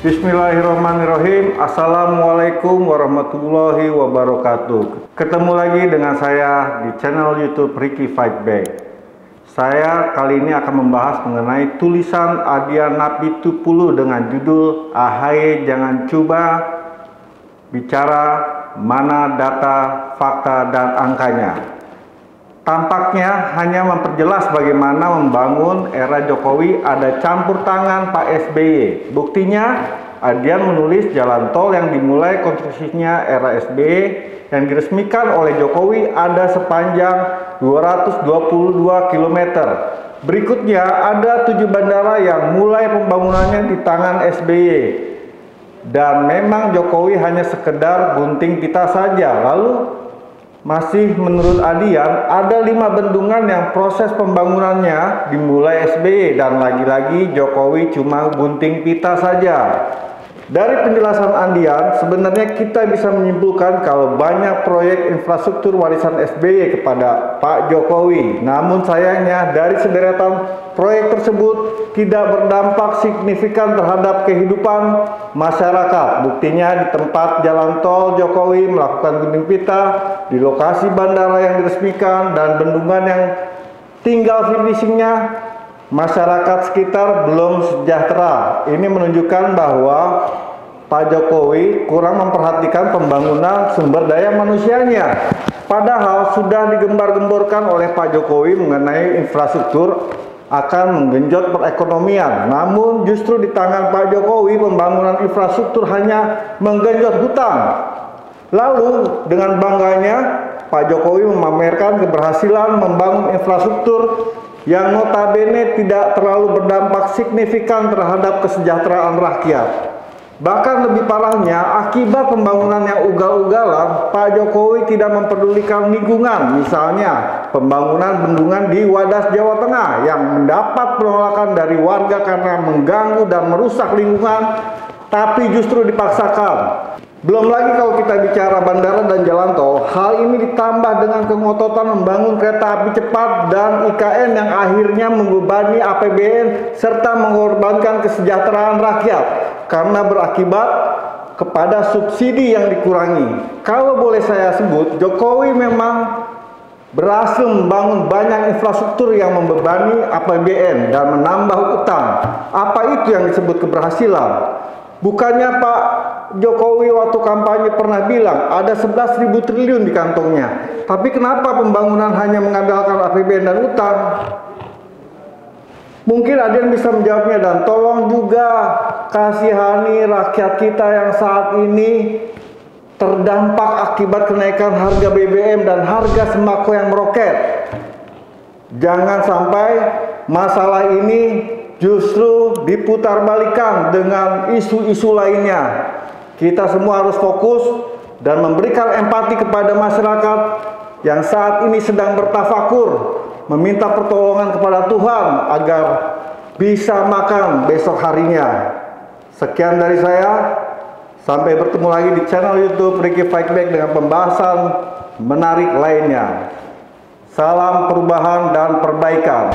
Bismillahirrahmanirrahim. Assalamualaikum warahmatullahi wabarakatuh. Ketemu lagi dengan saya di channel YouTube Ricky Fight Back. Saya kali ini akan membahas mengenai tulisan Adian Napitupulu dengan judul "AHY Jangan Coba Bicara Mana Data, Fakta, dan Angkanya". Tampaknya hanya memperjelas bagaimana membangun era Jokowi ada campur tangan Pak SBY. Buktinya, Adian menulis jalan tol yang dimulai konstruksinya era SBY yang diresmikan oleh Jokowi ada sepanjang 222 km. Berikutnya ada 7 bandara yang mulai pembangunannya di tangan SBY. Dan memang Jokowi hanya sekedar gunting pita saja. Lalu masih menurut Adian, ada 5 bendungan yang proses pembangunannya dimulai SBY dan lagi-lagi Jokowi cuma gunting pita saja. Dari penjelasan Adian, sebenarnya kita bisa menyimpulkan kalau banyak proyek infrastruktur warisan SBY kepada Pak Jokowi. Namun sayangnya dari sederetan proyek tersebut tidak berdampak signifikan terhadap kehidupan masyarakat. Buktinya di tempat jalan tol Jokowi melakukan gunting pita, di lokasi bandara yang diresmikan, dan bendungan yang tinggal finishingnya masyarakat sekitar belum sejahtera. Ini menunjukkan bahwa Pak Jokowi kurang memperhatikan pembangunan sumber daya manusianya. Padahal sudah digembar-gemborkan oleh Pak Jokowi mengenai infrastruktur akan menggenjot perekonomian. Namun justru di tangan Pak Jokowi pembangunan infrastruktur hanya menggenjot hutang. Lalu dengan bangganya Pak Jokowi memamerkan keberhasilan membangun infrastruktur yang notabene tidak terlalu berdampak signifikan terhadap kesejahteraan rakyat. Bahkan lebih parahnya, akibat pembangunan yang ugal-ugalan, Pak Jokowi tidak mempedulikan lingkungan. Misalnya, pembangunan bendungan di Wadas, Jawa Tengah yang mendapat penolakan dari warga karena mengganggu dan merusak lingkungan, tapi justru dipaksakan. Belum lagi kalau kita bicara bandara dan jalan tol, hal ini ditambah dengan kengototan membangun kereta api cepat dan IKN yang akhirnya membebani APBN serta mengorbankan kesejahteraan rakyat karena berakibat kepada subsidi yang dikurangi. Kalau boleh saya sebut, Jokowi memang berhasil membangun banyak infrastruktur yang membebani APBN dan menambah utang. Apa itu yang disebut keberhasilan? Bukannya Pak Jokowi waktu kampanye pernah bilang ada 11.000 triliun di kantongnya. Tapi kenapa pembangunan hanya mengandalkan APBN dan utang? Mungkin Adian bisa menjawabnya, dan tolong juga kasihani rakyat kita yang saat ini terdampak akibat kenaikan harga BBM dan harga sembako yang meroket. Jangan sampai masalah ini justru diputarbalikkan dengan isu-isu lainnya. Kita semua harus fokus dan memberikan empati kepada masyarakat yang saat ini sedang bertafakur, meminta pertolongan kepada Tuhan agar bisa makan besok harinya. Sekian dari saya, sampai bertemu lagi di channel YouTube Ricky Fight Back dengan pembahasan menarik lainnya. Salam perubahan dan perbaikan.